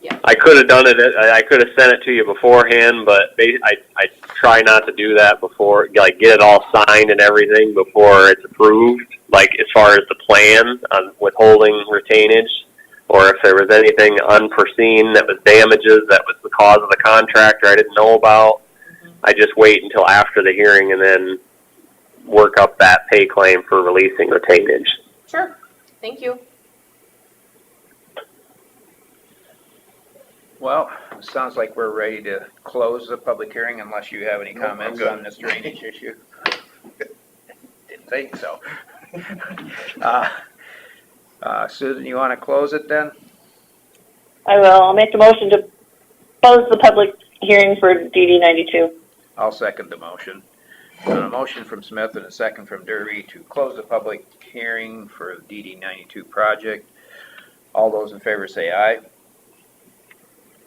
Speaker 2: Yeah.
Speaker 10: I could have done it. I could have sent it to you beforehand, but I try not to do that before, like get it all signed and everything before it's approved. Like as far as the plan on withholding retainage, or if there was anything unforeseen that was damages that was the cause of the contractor I didn't know about, I just wait until after the hearing and then work up that pay claim for releasing retainage.
Speaker 2: Sure. Thank you.
Speaker 1: Well, it sounds like we're ready to close the public hearing unless you have any
Speaker 11: Nope, I'm
Speaker 1: comments
Speaker 11: good.
Speaker 1: on this drainage issue. Didn't think so. Susan, you want to close it then?
Speaker 3: I will. I'll make the motion to close the public hearing for DD 92.
Speaker 1: I'll second the motion. A motion from Smith and a second from Derby to close the public hearing for the DD 92 project. All those in favor say aye.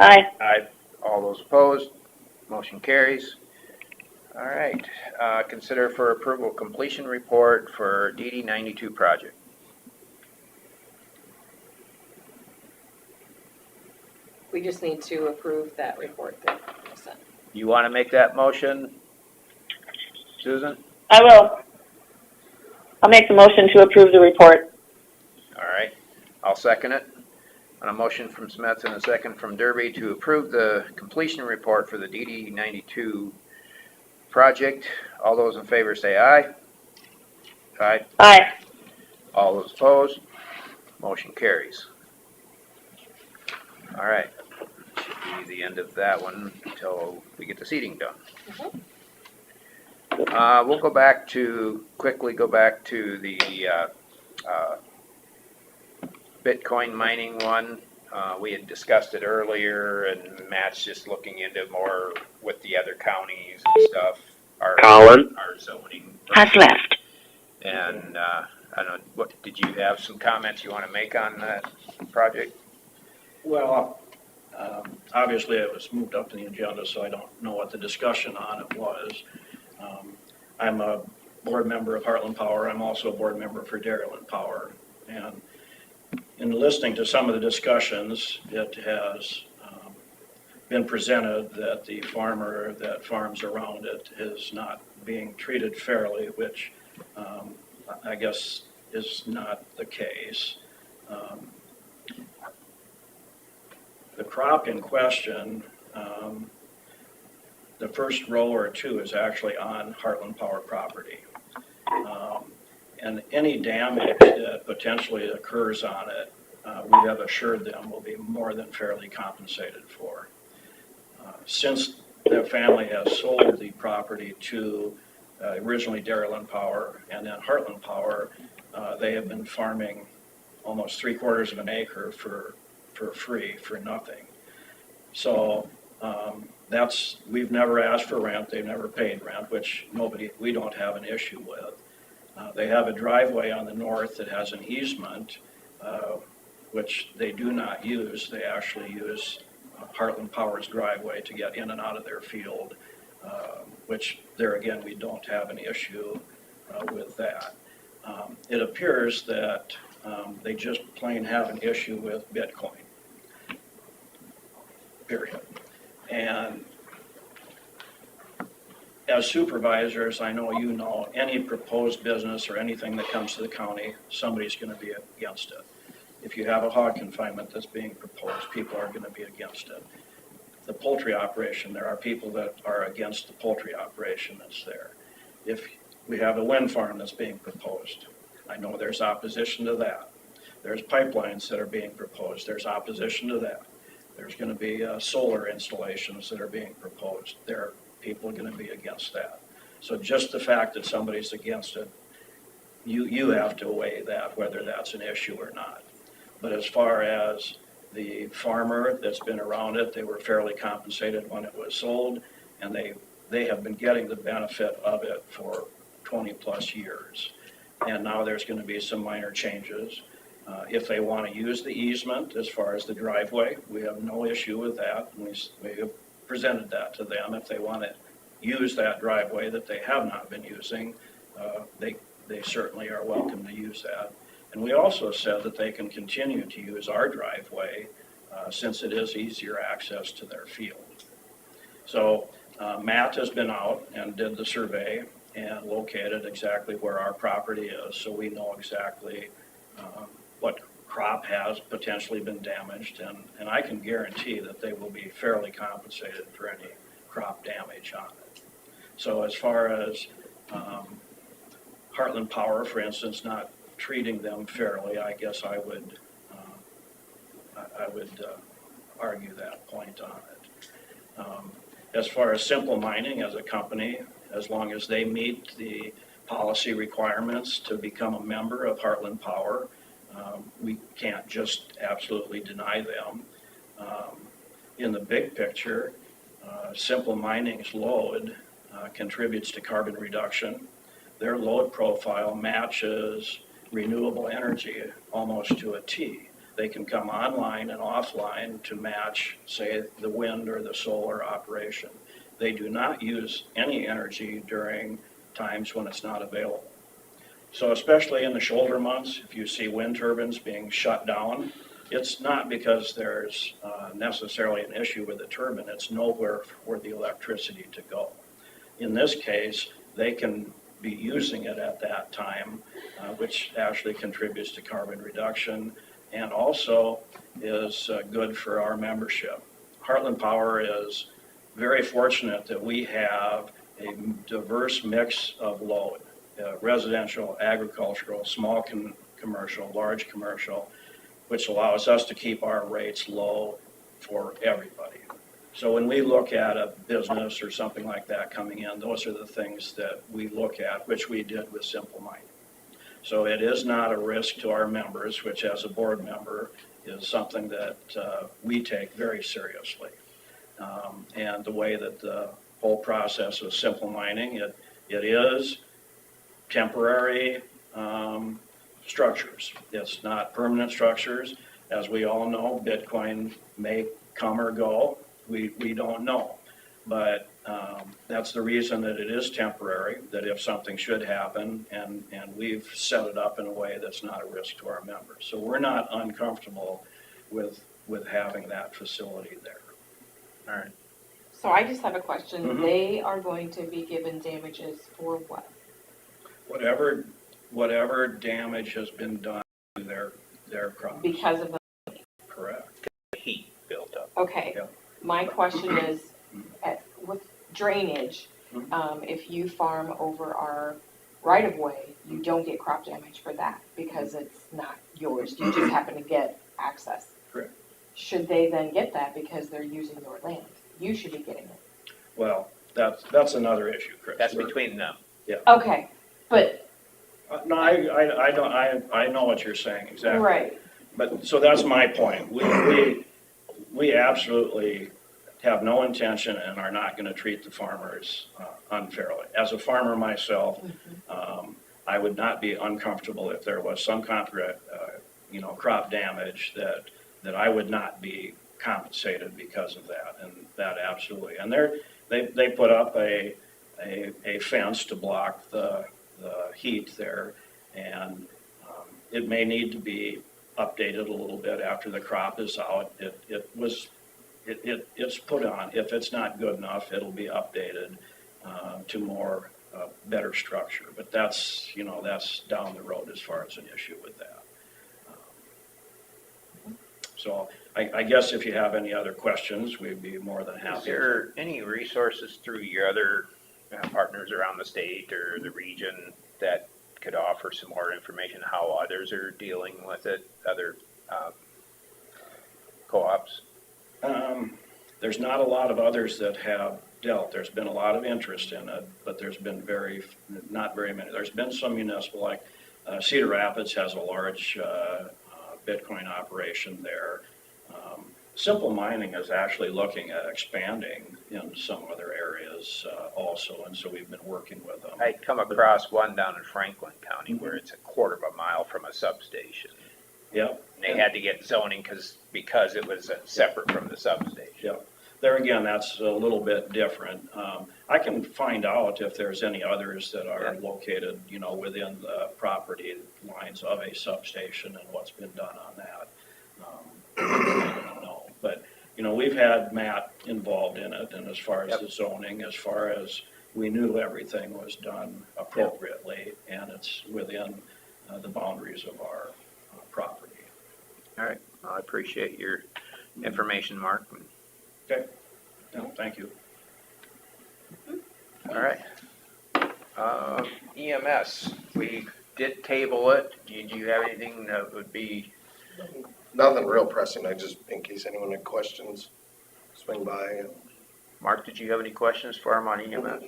Speaker 3: Aye.
Speaker 1: Aye. All those opposed, motion carries. All right, consider for approval completion report for DD 92 project.
Speaker 2: We just need to approve that report that I sent.
Speaker 1: You want to make that motion, Susan?
Speaker 3: I will. I'll make the motion to approve the report.
Speaker 1: All right, I'll second it. On a motion from Smith and a second from Derby to approve the completion report for the DD 92 project. All those in favor say aye. Aye.
Speaker 3: Aye.
Speaker 1: All those opposed, motion carries. All right, should be the end of that one until we get the seating done. We'll quickly go back to the Bitcoin mining one. We had discussed it earlier, and Matt's just looking into more with the other counties and stuff.
Speaker 10: Colin?
Speaker 1: Our zoning.
Speaker 10: Has left.
Speaker 1: And I don't know, what did you have some comments you want to make on that project?
Speaker 7: Well, obviously it was moved up in the agenda, so I don't know what the discussion on it was. I'm a board member of Heartland Power. I'm also a board member for Dairyland Power. And in listening to some of the discussions, it has been presented that the farmer that farms around it is not being treated fairly, which I guess is not the case. The crop in question, the first row or two is actually on Heartland Power property. And any damage that potentially occurs on it, we have assured them will be more than fairly compensated for. Since the family has sold the property to originally Dairyland Power and then Heartland Power, they have been farming almost 3/4 of an acre for free, for nothing. So, we've never asked for rent, they've never paid rent, which we don't have an issue with. They have a driveway on the north that has an easement, which they do not use. They actually use Heartland Power's driveway to get in and out of their field, which there again, we don't have an issue with that. It appears that they just plain have an issue with Bitcoin, period. And as supervisors, I know you know, any proposed business or anything that comes to the county, somebody's going to be against it. If you have a hog confinement that's being proposed, people are going to be against it. The poultry operation, there are people that are against the poultry operation that's there. If we have a wind farm that's being proposed, I know there's opposition to that. There's pipelines that are being proposed, there's opposition to that. There's going to be solar installations that are being proposed. There are people going to be against that. So just the fact that somebody's against it, you have to weigh that, whether that's an issue or not. But as far as the farmer that's been around it, they were fairly compensated when it was sold, and they have been getting the benefit of it for 20 plus years. And now there's going to be some minor changes. If they want to use the easement as far as the driveway, we have no issue with that. We have presented that to them. If they want to use that driveway that they have not been using, they certainly are welcome to use that. And we also said that they can continue to use our driveway since it is easier access to their field. So Matt has been out and did the survey and located exactly where our property is, so we know exactly what crop has potentially been damaged, and I can guarantee that they will be fairly compensated for any crop damage on it. So as far as Heartland Power, for instance, not treating them fairly, I guess I would argue that point on it. As far as Simple Mining as a company, as long as they meet the policy requirements to become a member of Heartland Power, we can't just absolutely deny them. In the big picture, Simple Mining's load contributes to carbon reduction. Their load profile matches renewable energy almost to a T. They can come online and offline to match, say, the wind or the solar operation. They do not use any energy during times when it's not available. So especially in the shoulder months, if you see wind turbines being shut down, it's not because there's necessarily an issue with the turbine, it's nowhere for the electricity to go. In this case, they can be using it at that time, which actually contributes to carbon reduction and also is good for our membership. Heartland Power is very fortunate that we have a diverse mix of load. Residential, agricultural, small commercial, large commercial, which allows us to keep our rates low for everybody. So when we look at a business or something like that coming in, those are the things that we look at, which we did with Simple Mining. So it is not a risk to our members, which as a board member is something that we take very seriously. And the way that the whole process of Simple Mining, it is temporary structures. It's not permanent structures. As we all know, Bitcoin may come or go. We don't know. But that's the reason that it is temporary, that if something should happen, and we've set it up in a way that's not a risk to our members. So we're not uncomfortable with having that facility there.
Speaker 1: All right.
Speaker 2: So I just have a question.
Speaker 7: Mhm.
Speaker 2: They are going to be given damages for what?
Speaker 7: Whatever damage has been done to their crops.
Speaker 2: Because of the,
Speaker 7: Correct.
Speaker 1: Heat built up.
Speaker 2: okay.
Speaker 7: Yeah.
Speaker 2: My question is, with drainage,
Speaker 7: Mhm.
Speaker 2: if you farm over our right-of-way, you don't get crop damage for that because it's not yours. You just happen to get access.
Speaker 7: Correct.
Speaker 2: Should they then get that because they're using your land? You should be getting it.
Speaker 7: Well, that's another issue, Chris.
Speaker 1: That's between them.
Speaker 2: Okay, but
Speaker 7: No, I don't, I know what you're saying, exactly.
Speaker 2: Right.
Speaker 7: But, so that's my point. We absolutely have no intention and are not gonna treat the farmers unfairly. As a farmer myself, I would not be uncomfortable if there was some kind of, crop damage that I would not be compensated because of that, and that absolutely. And they put up a fence to block the heat there, and it may need to be updated a little bit after the crop is out. It's put on. If it's not good enough, it'll be updated to more better structure. But that's down the road as far as an issue with that. So I guess if you have any other questions, we'd be more than happy.
Speaker 1: Is there any resources through your other partners around the state or the region that could offer some more information how others are dealing with it, other co-ops?
Speaker 7: There's not a lot of others that have dealt. There's been a lot of interest in it, but there's been not very many. There's been some municipal, like Cedar Rapids has a large Bitcoin operation there. Simple Mining is actually looking at expanding in some other areas also, and so we've been working with them.
Speaker 1: I come across one down in Franklin County where it's a quarter of a mile from a substation.
Speaker 7: Yep.
Speaker 1: And they had to get zoning because it was separate from the substation.
Speaker 7: Yep. There again, that's a little bit different. I can find out if there's any others that are located, within the property lines of a substation and what's been done on that. I don't know. But, we've had Matt involved in it, and as far as the zoning, as far as we knew everything was done appropriately, and it's within the boundaries of our property.
Speaker 1: All right. Well, I appreciate your information, Mark.
Speaker 7: Okay. No, thank you.
Speaker 1: All right. EMS, we did table it. Did you have anything that would be?
Speaker 12: Nothing real pressing, in case anyone had questions, swing by.
Speaker 1: Mark, did you have any questions for him on EMS?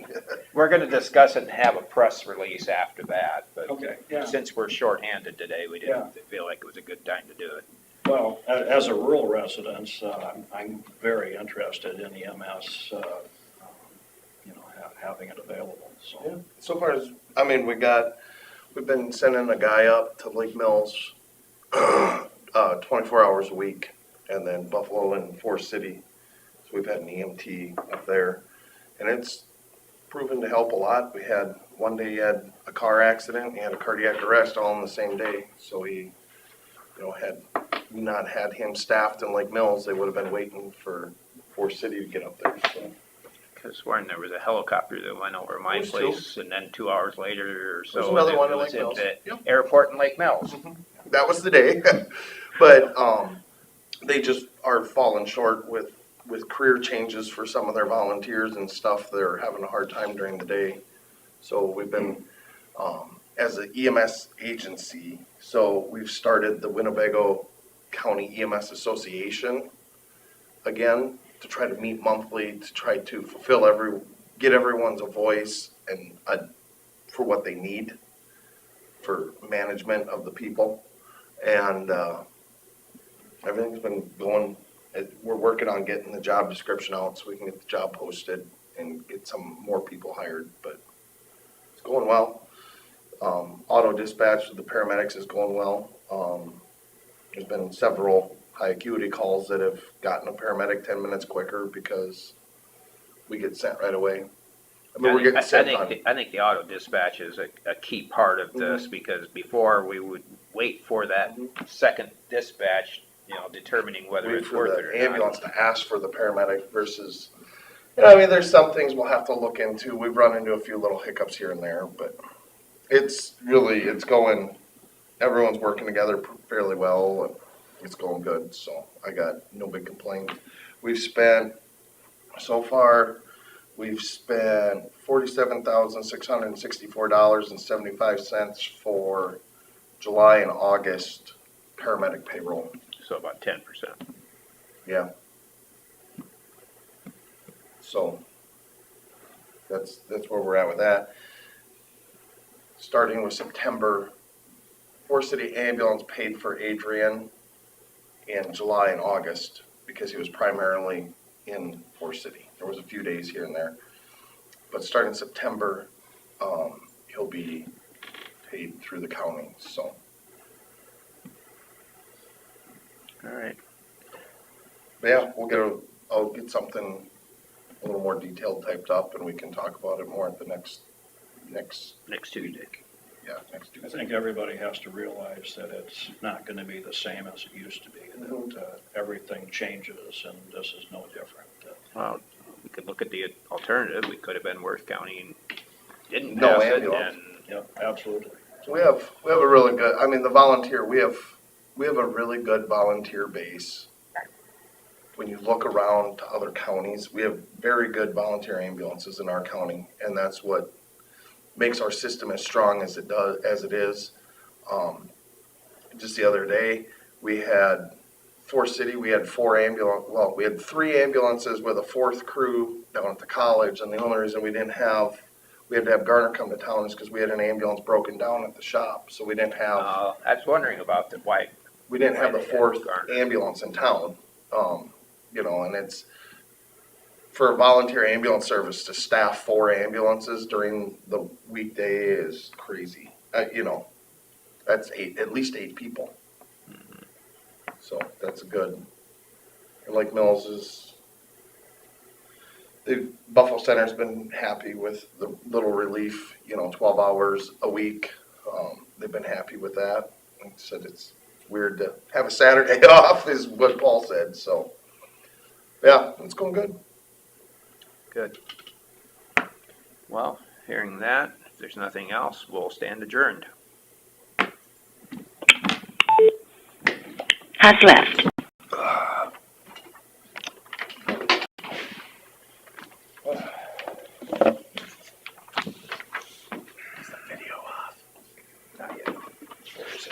Speaker 1: We're gonna discuss it and have a press release after that, but
Speaker 7: Okay, yeah.
Speaker 1: since we're shorthanded today, we didn't feel like it was a good time to do it.
Speaker 7: Well, as a rural resident, I'm very interested in EMS, having it available, so.
Speaker 12: Yeah. So far as, we've been sending a guy up to Lake Mills 24 hours a week, and then Buffalo and Forest City. So we've had an EMT up there, and it's proven to help a lot. We had one day he had a car accident, he had a cardiac arrest all in the same day. So he, had we not had him staffed in Lake Mills, they would have been waiting for Forest City to get up there. So.
Speaker 1: Because when there was a helicopter that went over my
Speaker 12: Those
Speaker 1: place, and then 2 hours later or so,
Speaker 12: There's another
Speaker 1: it
Speaker 12: one in
Speaker 1: was
Speaker 12: Lake
Speaker 1: at
Speaker 12: Mills.
Speaker 1: the
Speaker 12: Yep.
Speaker 1: airport in Lake Mills.
Speaker 12: That was the day. But they just are falling short with career changes for some of their volunteers and stuff. They're having a hard time during the day. So we've been, as an EMS agency, so we've started the Winnebago County EMS Association again to try to meet monthly, to try to get everyone's a voice and for what they need for management of the people. And everything's been going. We're working on getting the job description out so we can get the job posted and get some more people hired, but it's going well. Auto dispatch with the paramedics is going well. There's been several high acuity calls that have gotten a paramedic 10 minutes quicker because we get sent right away. We're getting sent on.
Speaker 1: I think the auto dispatch is a key part of this because before we would wait for that second dispatch, determining whether it's worth it or
Speaker 12: the
Speaker 1: not.
Speaker 12: ambulance to ask for the paramedic versus, there's some things we'll have to look into. We've run into a few little hiccups here and there, but it's going, everyone's working together fairly well, and it's going good, so I got no big complaint. So far, we've spent $47,664.75 for July and August paramedic payroll.
Speaker 1: So about 10%.
Speaker 12: Yeah. So that's where we're at with that. starting with September, Forest City Ambulance paid for Adrian in July and August because he was primarily in Forest City. There was a few days here and there. But starting September, he'll be paid through the county, so.
Speaker 1: All right.
Speaker 12: But yeah, I'll get something a little more detailed typed up and we can talk about it more at the next
Speaker 1: Next Tuesday.
Speaker 12: next
Speaker 7: I
Speaker 12: Tuesday.
Speaker 7: think everybody has to realize that it's not gonna be the same as it used to be, that everything changes, and this is no different.
Speaker 1: Well, we could look at the alternative. We could have been Worth County and didn't
Speaker 12: No
Speaker 1: pass it.
Speaker 12: ambulance.
Speaker 1: And
Speaker 7: Yep, absolutely.
Speaker 12: We have a really good, I mean, the volunteer, we have a really good volunteer base. When you look around to other counties, we have very good volunteer ambulances in our county, and that's what makes our system as strong as it is. Just the other day, we had Forest City, we had we had 3 ambulances with a 4th crew down at the college, and the only reason we had to have Garner come to town is because we had an ambulance broken down at the shop, so we didn't have
Speaker 1: I was wondering about the why.
Speaker 12: we didn't have the
Speaker 1: Why they had
Speaker 12: 4th
Speaker 1: Garner.
Speaker 12: ambulance in town. And it's, for a volunteer ambulance service to staff 4 ambulances during the weekday is crazy. That's at least 8 people. So that's good. And Lake Mills the Buffalo Center's been happy with the little relief, 12 hours a week. They've been happy with that. Like I said, it's weird to have a Saturday off is what Paul said. So yeah, it's going good.
Speaker 1: Good. Well, hearing that, if there's nothing else, we'll stand adjourned.
Speaker 3: Has left.